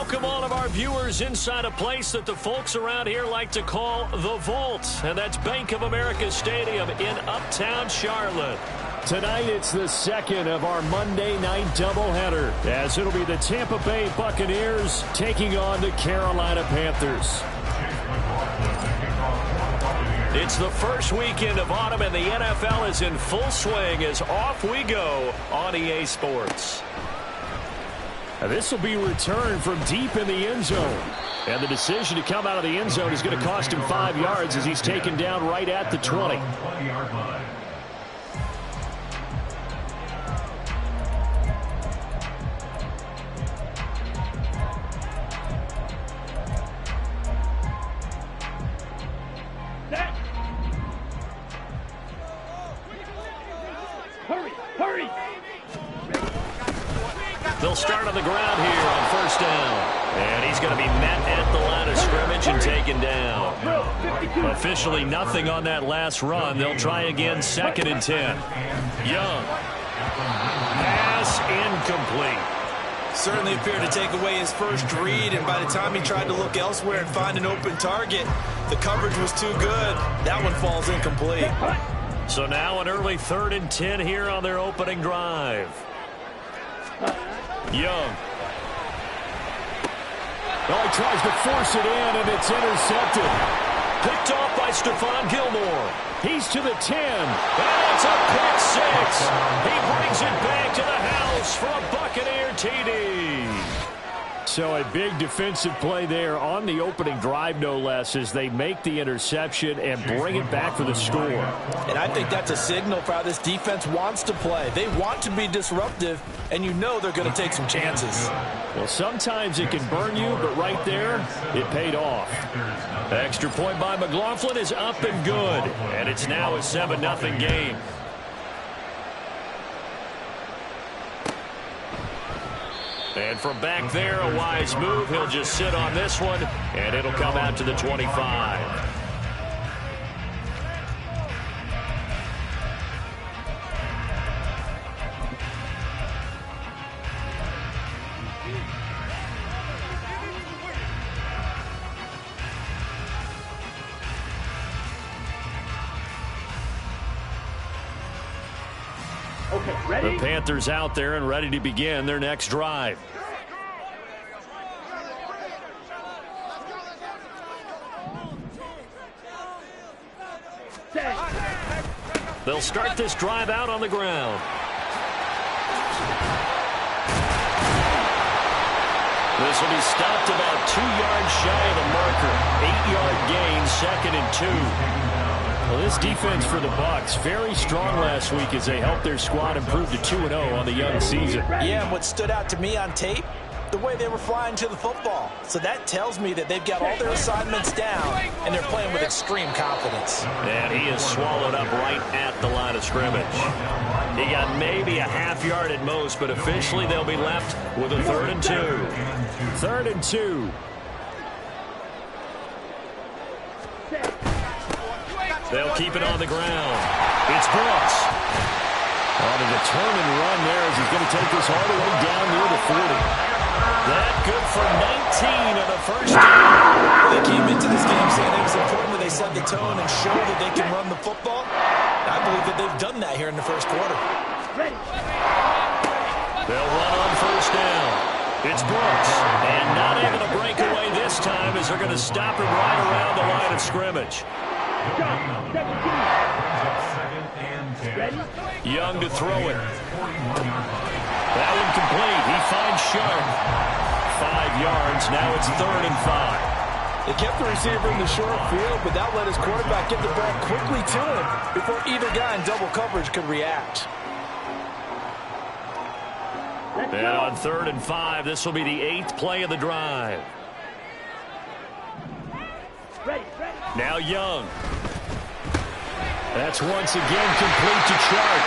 welcome all of our viewers inside a place that the folks around here like to call the Vault, and that's Bank of America Stadium in Uptown Charlotte. Tonight, it's the second of our Monday night doubleheader, as it'll be the Tampa Bay Buccaneers taking on the Carolina Panthers. It's the first weekend of autumn, and the NFL is in full swing as off we go on EA Sports. This will be returned from deep in the end zone. And the decision to come out of the end zone is going to cost him 5 yards as he's taken down right at the 20. They'll start on the ground here on first down. And he's going to be met at the line of scrimmage and taken down. Officially nothing on that last run. They'll try again, 2nd and 10. Young. Pass incomplete. Certainly appeared to take away his first read, and by the time he tried to look elsewhere and find an open target, the coverage was too good. That one falls incomplete. So now an early 3rd and 10 here on their opening drive. Young. Oh, he tries to force it in, and it's intercepted. Picked off by Stephon Gilmore. He's to the 10. And it's a pick 6. He brings it back to the house for a Buccaneer TD. So a big defensive play there on the opening drive, no less, as they make the interception and bring it back for the score. And I think that's a signal for how this defense wants to play. They want to be disruptive, and you know they're going to take some chances. Well, sometimes it can burn you, but right there, it paid off. Extra point by McLaughlin is up and good. And it's now a 7-0 game. And from back there, a wise move. He'll just sit on this one, and it'll come out to the 25. The Panthers out there and ready to begin their next drive. They'll start this drive out on the ground. This will be stopped about 2 yards shy of the marker. 8-yard gain, 2nd and 2. Well, this defense for the Bucs, very strong last week as they helped their squad improve to 2-0 on the young season. Yeah, and what stood out to me on tape, the way they were flying to the football. So that tells me that they've got all their assignments down, and they're playing with extreme confidence. And he is swallowed up right at the line of scrimmage. He got maybe a half yard at most, but officially they'll be left with a 3rd and 2. 3rd and 2. They'll keep it on the ground. It's Brooks. On a turn and run there as he's going to take this all the way down near the 40. That good for 19 on the first down. They came into this game saying it was important that they set the tone and show that they can run the football. I believe that they've done that here in the first quarter. They'll run on first down. It's Brooks. And not able to break away this time as they're going to stop him right around the line of scrimmage. Young to throw it. That one complete. He finds Sharp. 5 yards. Now it's 3rd and 5. They kept the receiver in the short field, but that let his quarterback get the ball quickly to him before either guy in double coverage could react. And on 3rd and 5, this will be the 8th play of the drive. Now Young. That's once again complete to Chark.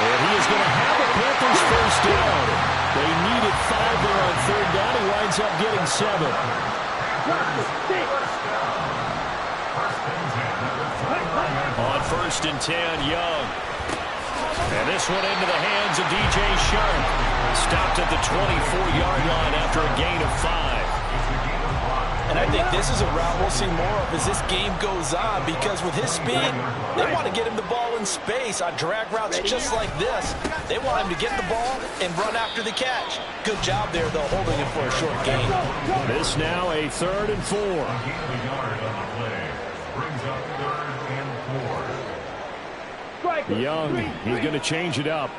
And he is going to have the Panthers first down. They needed 5 there on 3rd down. He winds up getting 7. On 1st and 10, Young. And this one into the hands of DJ Sharp. Stopped at the 24-yard line after a gain of 5. think this is a route we'll see more of as this game goes on, because with his speed, they want to get him the ball in space on drag routes just like this. They want him to get the ball and run after the catch. Good job there, though, holding him for a short gain. This now a 3rd and 4. Young, he's going to change it up.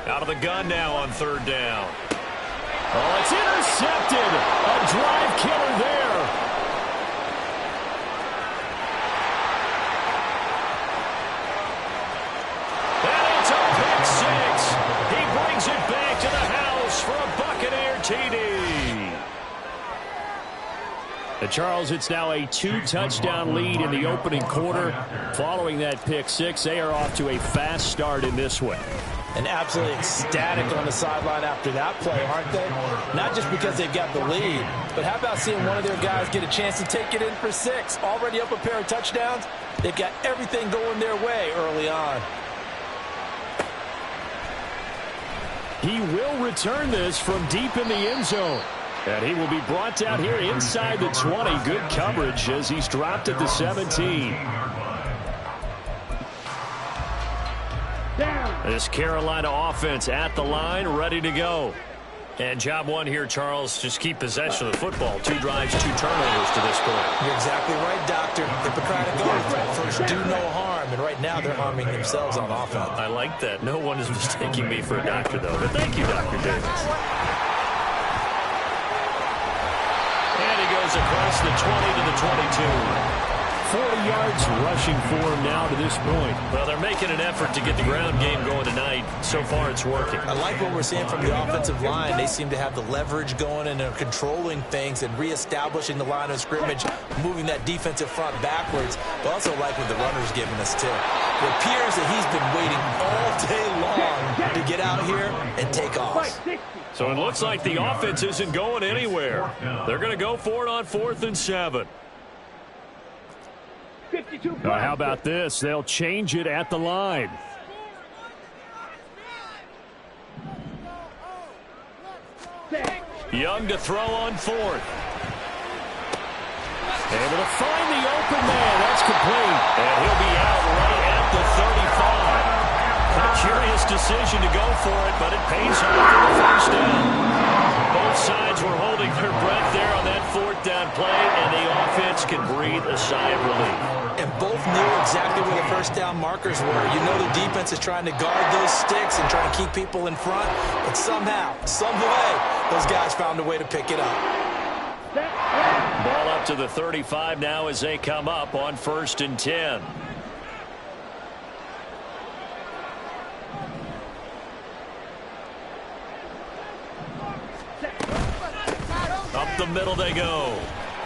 Out of the gun now on 3rd down. Oh, it's intercepted. A drive killer there. And it's a pick 6. He brings it back to the house for a Buccaneer TD. And Charles, it's now a 2-touchdown lead in the opening quarter. Following that pick 6, they are off to a fast start in this one. And absolutely ecstatic on the sideline after that play, aren't they? Not just because they've got the lead, but how about seeing one of their guys get a chance to take it in for 6? Already up a pair of touchdowns. They've got everything going their way early on. He will return this from deep in the end zone. And he will be brought down here inside the 20. Good coverage as he's dropped at the 17. This Carolina offense at the line, ready to go. And job one here, Charles, just keep possession of the football. 2 drives, 2 turnovers to this point. You're exactly right, Doctor. Hippocratic oath. First, do no harm. And right now, they're harming themselves on offense. I like that. No one is mistaking me for a doctor, though. But thank you, Dr. Davis. And he goes across the 20 to the 22. 40 yards rushing for him now to this point. Well, they're making an effort to get the ground game going tonight. So far, it's working. I like what we're seeing from the offensive line. They seem to have the leverage going and are controlling things and reestablishing the line of scrimmage, moving that defensive front backwards. But also like what the runner's giving us, too. It appears that he's been waiting all day long to get out here and take off. So it looks like the offense isn't going anywhere. They're going to go for it on 4th and 7. How about this? They'll change it at the line. Young to throw on 4th. Able to find the open man. That's complete. And he'll be out right at the 35. A curious decision to go for it, but it pays off for the first down. Both sides were holding their breath there on that 4th down play, and the offense can breathe a sigh of relief. And both knew exactly where the first down markers were. You know the defense is trying to guard those sticks and trying to keep people in front, but somehow, some way, those guys found a way to pick it up. Ball up to the 35 now as they come up on 1st and 10. Up the middle they go.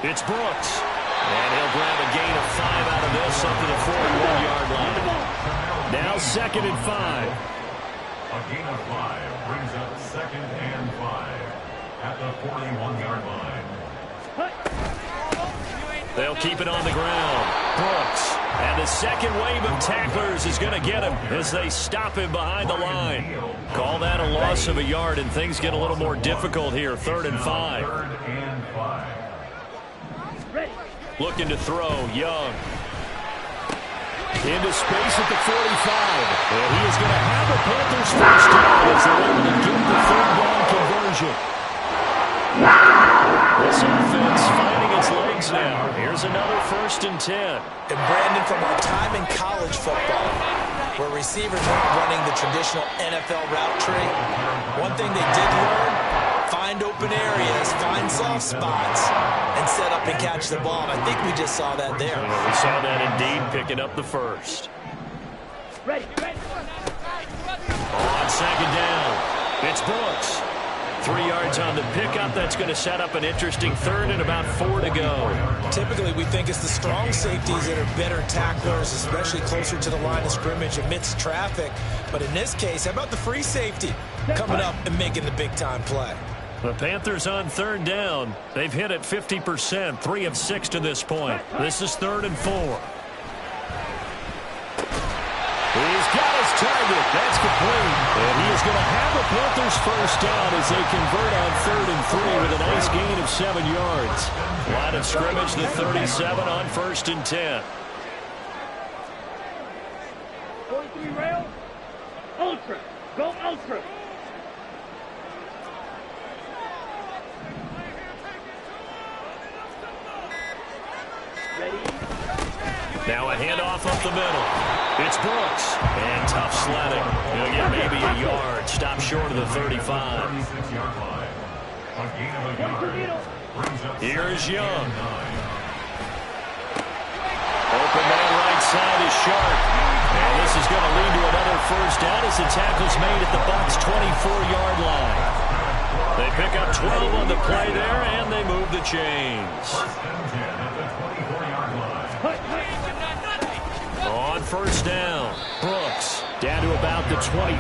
It's Brooks. And he'll grab a gain of 5 out of this up to the 41-yard line. Now 2nd and 5. A gain of 5 brings up 2nd and 5 at the 41-yard line. They'll keep it on the ground. Brooks. And the second wave of tacklers is going to get him as they stop him behind the line. Call that a loss of a yard, and things get a little more difficult here. 3rd and 5. 3rd and 5. Looking to throw, Young. Into space at the 45. And he is going to have a Panthers first down as they're able to get the 3rd down conversion. This offense finding its legs now. Here's another 1st and 10. And Brandon, from our time in college football, where receivers weren't running the traditional NFL route tree, one thing they did learn, find open areas, find soft spots, and set up and catch the ball. And I think we just saw that there. We saw that indeed, picking up the first. Ready. On 2nd down, it's Brooks. 3 yards on the pickup. That's going to set up an interesting 3rd and about 4 to go. Typically, we think it's the strong safeties that are better tacklers, especially closer to the line of scrimmage amidst traffic. But in this case, how about the free safety coming up and making the big-time play? The Panthers on 3rd down. They've hit it 50%, 3 of 6 to this point. This is 3rd and 4. He's got his target. That's complete. And he is going to have a Panthers first down as they convert on 3rd and 3 with a nice gain of 7 yards. Line of scrimmage, the 37 on 1st and 10. 43 rail. Ultra. Go ultra. Now a handoff up the middle. It's Brooks. And tough sledding. He'll get maybe a yard. Stop short of the 35. Here's Young. Open man right side is Sharp. And this is going to lead to another first down as the tackle's made at the Bucs' 24-yard line. They pick up 12 on the play there, and they move the chains. On first down, Brooks down to about the 23.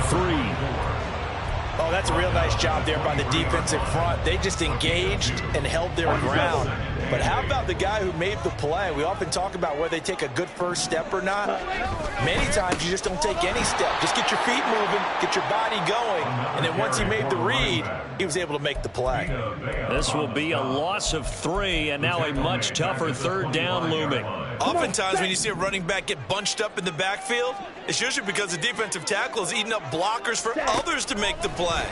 Oh, that's a real nice job there by the defensive front. They just engaged and held their ground. But how about the guy who made the play? We often talk about whether they take a good first step or not. Many times you just don't take any step. Just get your feet moving, get your body going, and then once he made the read, he was able to make the play. This will be a loss of 3, and now a much tougher 3rd down looming. Oftentimes when you see a running back get bunched up in the backfield, it's usually because the defensive tackle is eating up blockers for others to make the play.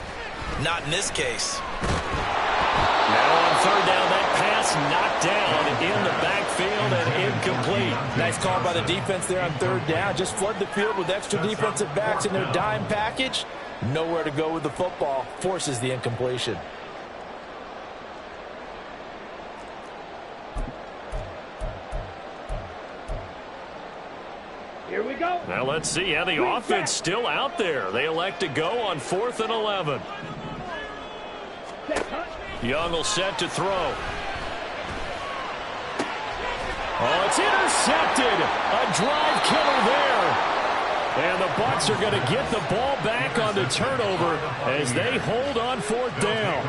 Not in this case. Now on 3rd down, that pass knocked down in the backfield and incomplete. Nice call by the defense there on 3rd down. Just flood the field with extra defensive backs in their dime package. Nowhere to go with the football. Forces the incompletion. Here we go. Now let's see how the offense still out there. They elect to go on 4th and 11. Young will set to throw. Oh, it's intercepted. A drive killer there. And the Bucs are going to get the ball back on the turnover as they hold on 4th down.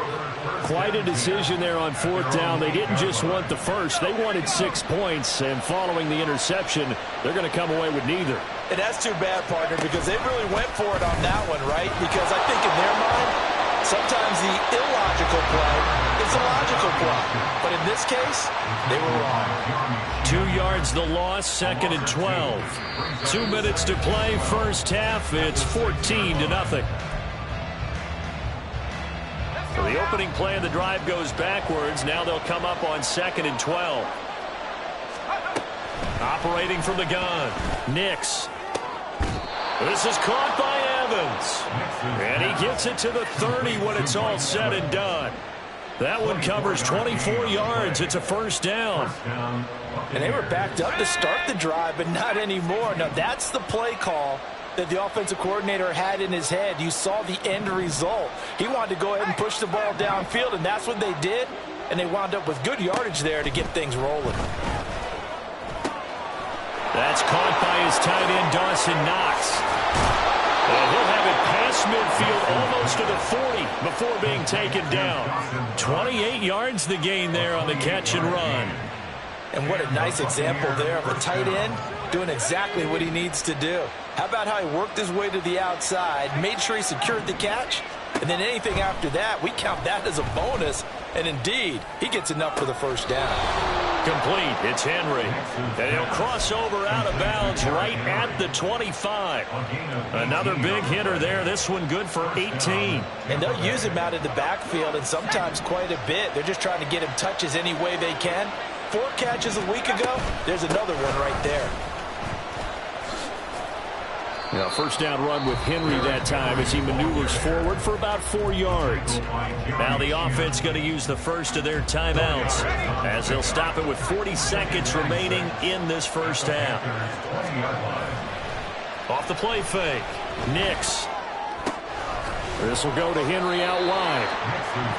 Quite a decision there on 4th down. They didn't just want the first. They wanted 6 points. And following the interception, they're going to come away with neither. And that's too bad, partner, because they really went for it on that one, right? Because I think in their mind, sometimes the illogical play is a logical play. But in this case, they were wrong. 2 yards the loss, 2nd and 12. 2 minutes to play, first half. It's 14-0. So the opening play of the drive goes backwards. Now they'll come up on 2nd and 12. Operating from the gun, Nix. This is caught by Evans. And he gets it to the 30 when it's all said and done. That one covers 24 yards. It's a first down. And they were backed up to start the drive, but not anymore. Now, that's the play call that the offensive coordinator had in his head. You saw the end result. He wanted to go ahead and push the ball downfield, and that's what they did. And they wound up with good yardage there to get things rolling. That's caught by his tight end, Dawson Knox. And he'll have it past midfield almost to the 40 before being taken down. 28 yards the gain there on the catch and run. And what a nice example there of a tight end doing exactly what he needs to do. How about how he worked his way to the outside, made sure he secured the catch, and then anything after that, we count that as a bonus. And indeed, he gets enough for the first down. Complete. It's Henry. And he'll cross over out of bounds right at the 25. Another big hitter there. This one good for 18. And they'll use him out of the backfield, and sometimes quite a bit. They're just trying to get him touches any way they can. 4 catches a week ago. There's another one right there. Now, first down run with Henry that time as he maneuvers forward for about 4 yards. Now the offense going to use the first of their timeouts as they'll stop it with 40 seconds remaining in this first half. Off the play fake, Nix. This will go to Henry out wide.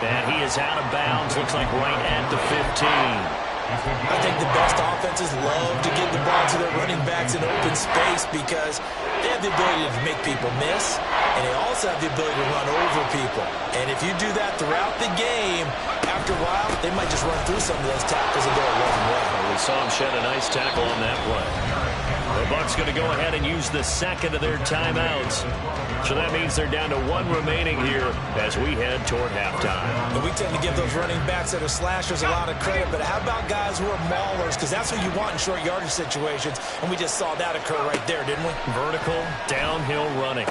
And he is out of bounds, looks like right at the 15. I think the best offenses love to get the ball to their running backs in open space because they have the ability to make people miss, and they also have the ability to run over people. And if you do that throughout the game, after a while, they might just run through some of those tackles and go a long way. We saw him shed a nice tackle on that play. The Bucs going to go ahead and use the second of their timeouts. So that means they're down to one remaining here as we head toward halftime. And we tend to give those running backs that are slashers a lot of credit, but how about guys who are maulers? Because that's what you want in short yardage situations, and we just saw that occur right there, didn't we? Vertical, downhill running.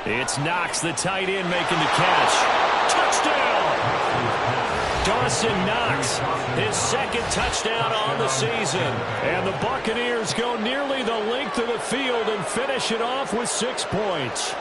It's Knox, the tight end, making the catch. Touchdown! Dawson Knox, his second touchdown on the season. And the Buccaneers go nearly the length of the field and finish it off with 6 points.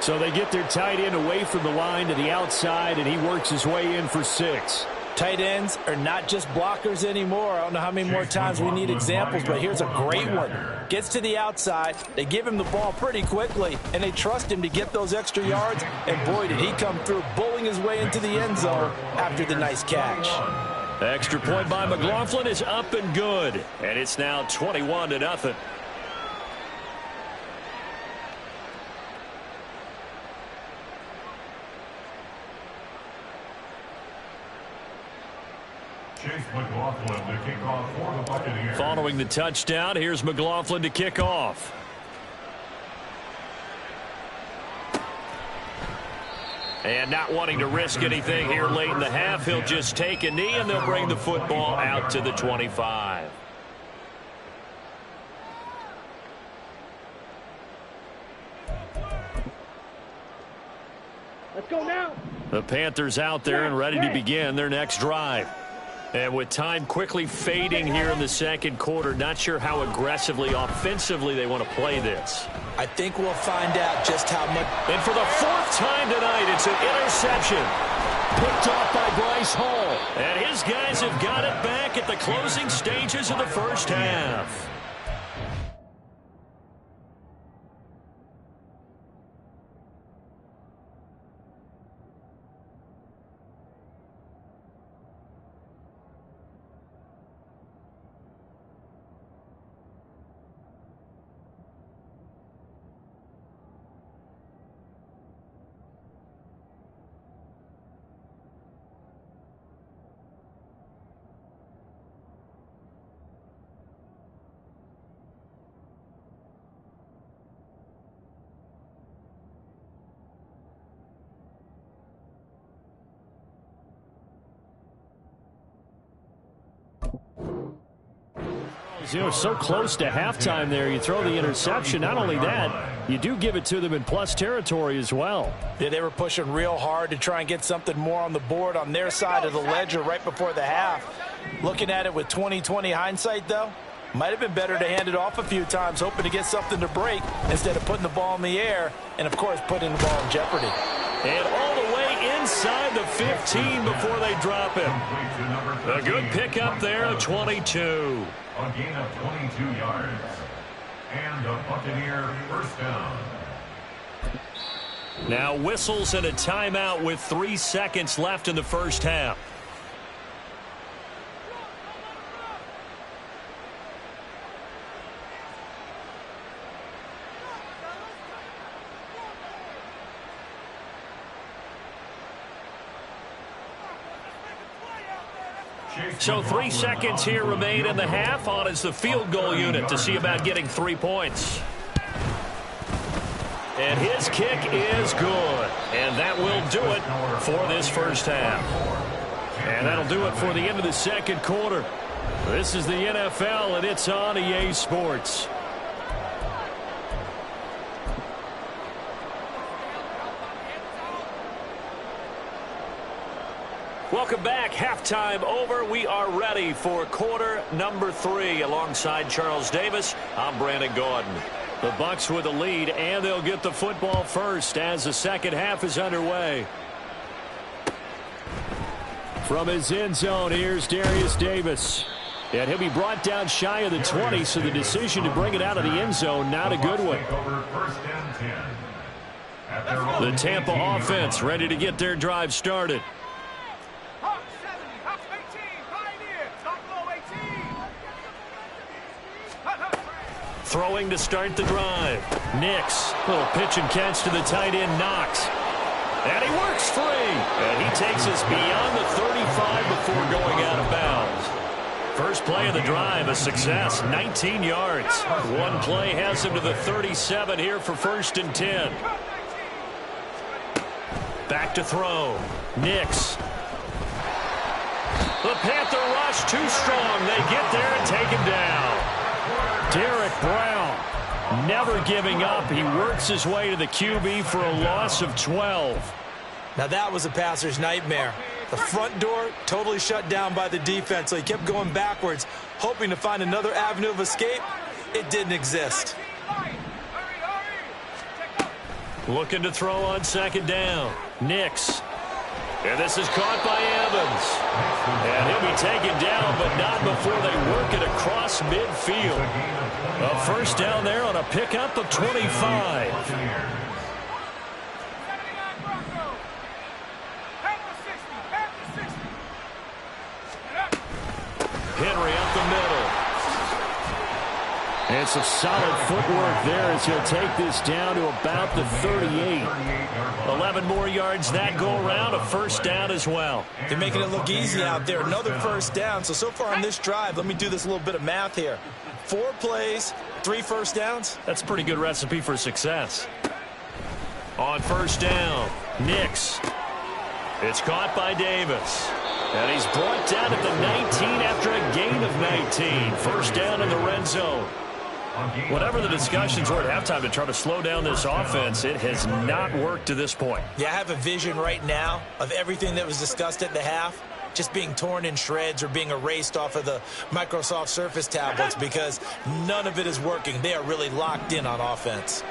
So they get their tight end away from the line to the outside, and he works his way in for 6. Tight ends are not just blockers anymore. I don't know how many more times we need examples, but here's a great one. Gets to the outside, they give him the ball pretty quickly, and they trust him to get those extra yards, and boy, did he come through, bullying his way into the end zone after the nice catch. Extra point by McLaughlin is up and good, and it's now 21-0. McLaughlin to kick off for the Buccaneers. Following the touchdown, here's McLaughlin to kick off. And not wanting to risk anything here late in the half, he'll just take a knee, and they'll bring the football out to the 25. Let's go now. The Panthers out there and ready to begin their next drive. And with time quickly fading here in the second quarter, not sure how aggressively, offensively they want to play this. I think we'll find out just how much. And for the 4th time tonight, it's an interception. Picked off by Bryce Hall. And his guys have got it back at the closing stages of the first half. You know, so close to halftime there. You throw the interception. Not only that, you do give it to them in plus territory as well. Yeah, they were pushing real hard to try and get something more on the board on their side of the ledger right before the half. Looking at it with 20/20 hindsight, though, might have been better to hand it off a few times, hoping to get something to break instead of putting the ball in the air and, of course, putting the ball in jeopardy. And all the way inside the 15 before they drop him. A good pickup there of 22. A gain of 22 yards. And a Buccaneer first down. Now whistles and a timeout with 3 seconds left in the first half. So 3 seconds here remain in the half. On is the field goal unit to see about getting 3 points. And his kick is good. And that will do it for this first half. And that'll do it for the end of the second quarter. This is the NFL, and it's on EA Sports. Welcome back. Halftime over. We are ready for quarter number 3. Alongside Charles Davis, I'm Brandon Gordon. The Bucs with the lead, and they'll get the football first as the second half is underway. From his end zone, here's Darius Davis. And he'll be brought down shy of the 20, so the decision to bring it out of the end zone, not a good one. The Tampa offense ready to get their drive started. Throwing to start the drive. Nix. Little pitch and catch to the tight end, Knox. And he works free. And he takes us beyond the 35 before going out of bounds. First play of the drive, a success, 19 yards. One play has him to the 37 here for 1st and 10. Back to throw. Nix. The Panther rush too strong. They get there and take him down. Derek Brown never giving up. He works his way to the QB for a loss of 12. Now that was a passer's nightmare. The front door totally shut down by the defense, so he kept going backwards, hoping to find another avenue of escape. It didn't exist. Looking to throw on 2nd down. Nix. And this is caught by Evans. And he'll be taken down, but not before they work it across midfield. A first down there on a pickup of 25. Henry up the middle. And some solid footwork there as he'll take this down to about the 38. 11 more yards that go around, a first down as well. They're making it look easy out there. Another first down. So far on this drive, let me do this little bit of math here. 4 plays, 3 first downs. That's a pretty good recipe for success. On first down, Nix. It's caught by Davis. And he's brought down at the 19 after a gain of 19. First down in the red zone. Whatever the discussions were at halftime to try to slow down this offense, it has not worked to this point. Yeah, I have a vision right now of everything that was discussed at the half just being torn in shreds or being erased off of the Microsoft Surface tablets because none of it is working. They are really locked in on offense.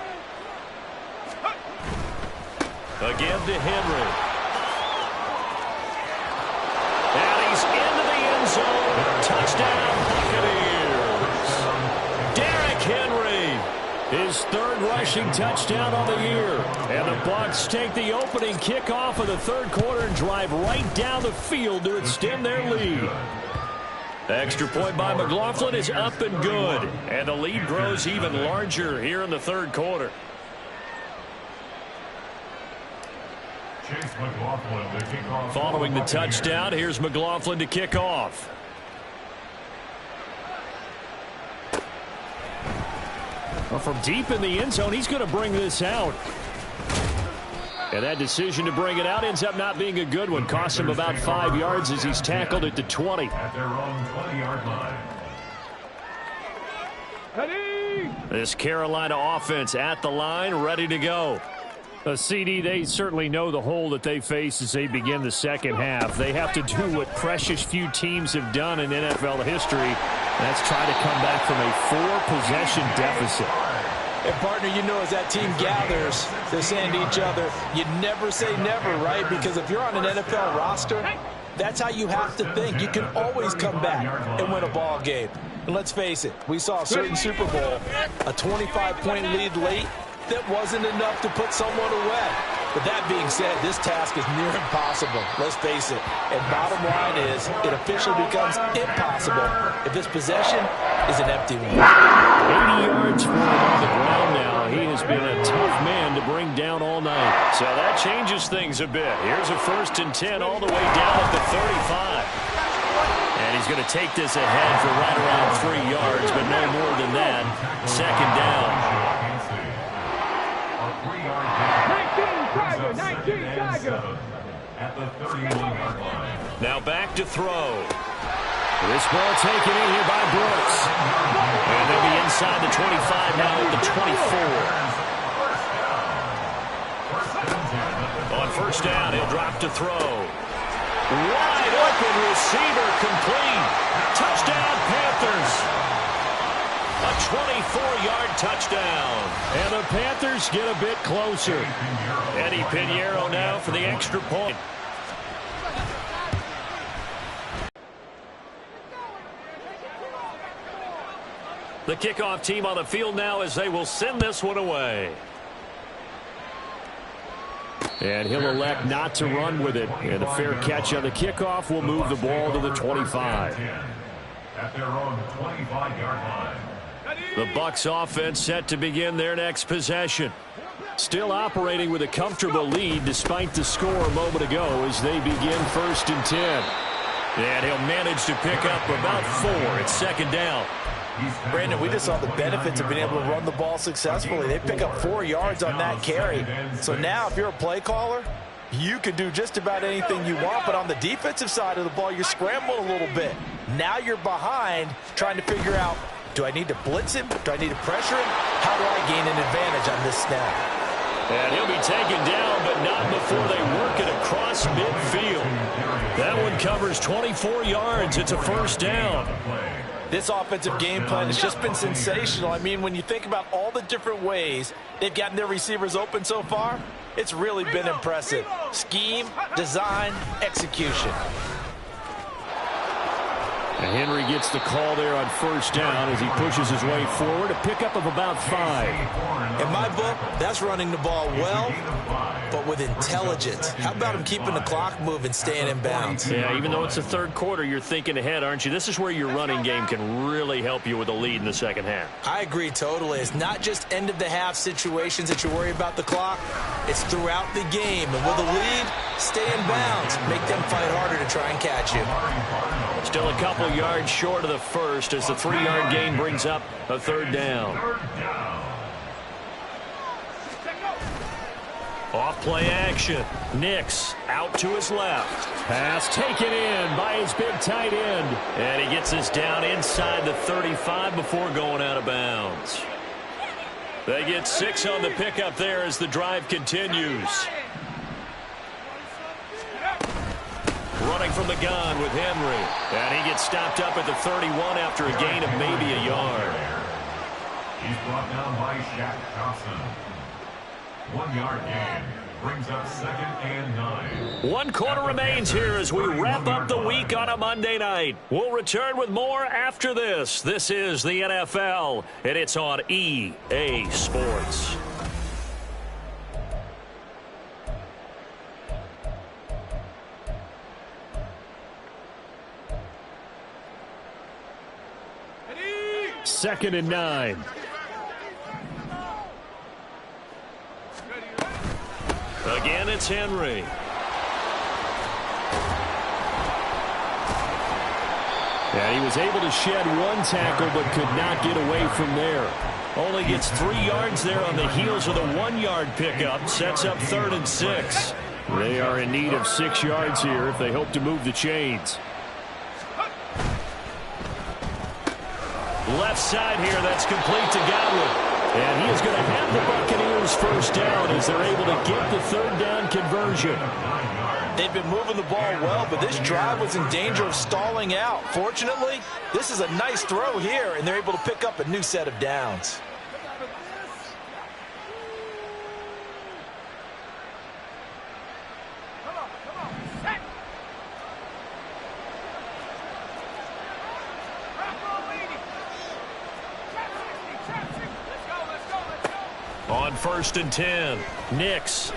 Again to Henry. And he's into the end zone. Touchdown, Buccaneers. Derrick Henry, his 3rd rushing touchdown on the year. And the Bucs take the opening kickoff of the 3rd quarter and drive right down the field to extend their lead. Extra point by McLaughlin is up and good. And the lead grows even larger here in the 3rd quarter. Following the touchdown, here's McLaughlin to kick off. Well, from deep in the end zone, he's going to bring this out. And that decision to bring it out ends up not being a good one. Costs him about 5 yards as he's tackled at the 20. At their own 20-yard line. This Carolina offense at the line, ready to go. CD, they certainly know the hole that they face as they begin the second half. They have to do what precious few teams have done in NFL history. That's try to come back from a 4-possession deficit. And, partner, you know as that team gathers, they're saying to each other, you never say never, right? Because if you're on an NFL roster, that's how you have to think. You can always come back and win a ball game. And let's face it, we saw a certain Super Bowl, a 25-point lead late, that wasn't enough to put someone away. But that being said, this task is near impossible. Let's face it. And bottom line is, it officially becomes impossible if this possession is an empty one. 80 yards for him on the ground now. He has been a tough man to bring down all night. So that changes things a bit. Here's a 1st and 10 all the way down at the 35. And he's going to take this ahead for right around 3 yards, but no more than that. 2nd down. 19 Tiger. At the 31-yard line. Now back to throw. This ball taken in here by Brooks. And they'll be inside the 25 now at the 24. On first down, he'll drop to throw. Wide open receiver complete. Touchdown, Panthers. A 24-yard touchdown. And the Panthers get a bit closer. Eddie Pinheiro now for the extra point. The kickoff team on the field now as they will send this one away. And he'll elect not to run with it. And a fair catch on the kickoff will move the ball to the 25. At their own 25-yard line. The Bucs offense set to begin their next possession. Still operating with a comfortable lead despite the score a moment ago as they begin 1st and 10. And he'll manage to pick up about 4. It's second down. Brandon, we just saw the benefits of being able to run the ball successfully. They pick up 4 yards on that carry. So now if you're a play caller, you can do just about anything you want. But on the defensive side of the ball, you're scrambling a little bit. Now you're behind trying to figure out, do I need to blitz him? Do I need to pressure him? How do I gain an advantage on this snap? And he'll be taken down, but not before they work it across midfield. That one covers 24 yards. It's a first down. This offensive game plan has just been sensational. I mean, when you think about all the different ways they've gotten their receivers open so far, it's really been impressive. Scheme, design, execution. And Henry gets the call there on first down as he pushes his way forward. A pickup of about 5. In my book, that's running the ball well, but with intelligence. How about him keeping the clock moving, staying in bounds? Yeah, even though it's the third quarter, you're thinking ahead, aren't you? This is where your running game can really help you with a lead in the second half. I agree totally. It's not just end-of-the-half situations that you worry about the clock. It's throughout the game. And with a lead, stay in bounds. Make them fight harder to try and catch you. Still a couple yards short of the first as the 3-yard gain brings up a third down. Off play action. Nix out to his left. Pass taken in by his big tight end. And he gets us down inside the 35 before going out of bounds. They get 6 on the pickup there as the drive continues. Running from the gun with Henry. And he gets stopped up at the 31 after a gain of maybe a yard. He's brought down by Shaq Thompson. 1-yard gain. Brings up second and 9. 1 quarter remains here as we wrap up the week on a Monday night. We'll return with more after this. This is the NFL, and it's on EA Sports. Second and 9. Again, it's Henry. And he was able to shed 1 tackle but could not get away from there. Only gets 3 yards there on the heels of the 1-yard pickup. Sets up 3rd and 6. They are in need of 6 yards here if they hope to move the chains. Left side here, that's complete to Godwin. And he is going to have the Buccaneers first down as they're able to get the 3rd down conversion. They've been moving the ball well, but this drive was in danger of stalling out. Fortunately, this is a nice throw here, and they're able to pick up a new set of downs. On 1st and 10, Nix.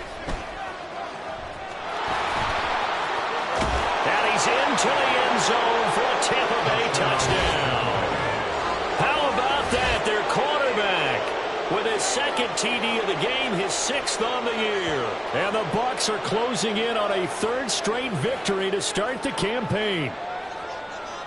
And he's into the end zone for a Tampa Bay touchdown. How about that? Their quarterback with his 2nd TD of the game, his 6th on the year. And the Bucs are closing in on a 3rd straight victory to start the campaign.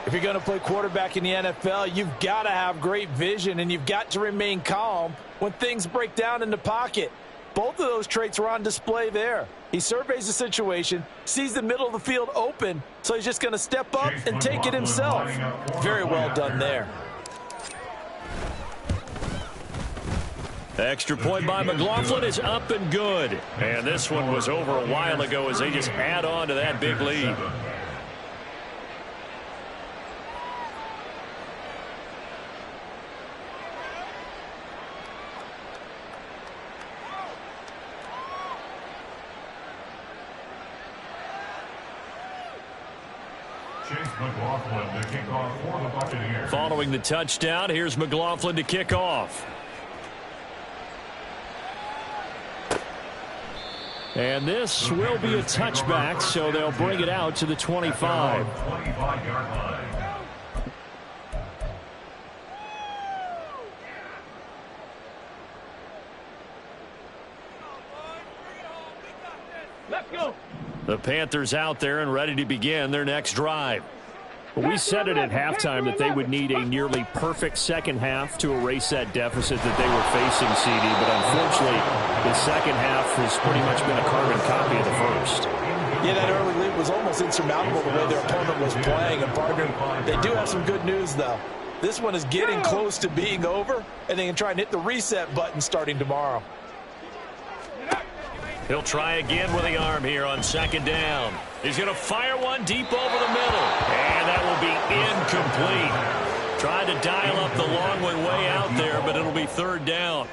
If you're going to play quarterback in the NFL, you've got to have great vision, and you've got to remain calm when things break down in the pocket. Both of those traits were on display there. He surveys the situation, sees the middle of the field open, so he's just going to step up and take it himself. Very well done there. Extra point by McLaughlin is up and good. And this one was over a while ago as they just add on to that big lead. McLaughlin to kick off for the Buccaneers. Following the touchdown, here's McLaughlin to kick off. And this will be a touchback, so they'll bring it out to the 25. 25-yard line. Let's go. The Panthers out there and ready to begin their next drive. We said it at halftime that they would need a nearly perfect second half to erase that deficit that they were facing, CD. But unfortunately, the second half has pretty much been a carbon copy of the first. Yeah, that early lead was almost insurmountable the way their opponent was playing. And, partner, they do have some good news, though. This one is getting close to being over, and they can try and hit the reset button starting tomorrow. He'll try again with the arm here on second down. He's going to fire one deep over the middle. And that will be incomplete. Tried to dial up the long one way out there, but it'll be third down.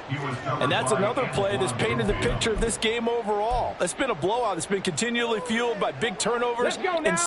And that's another play that's painted the picture of this game overall. It's been a blowout. It's been continually fueled by big turnovers and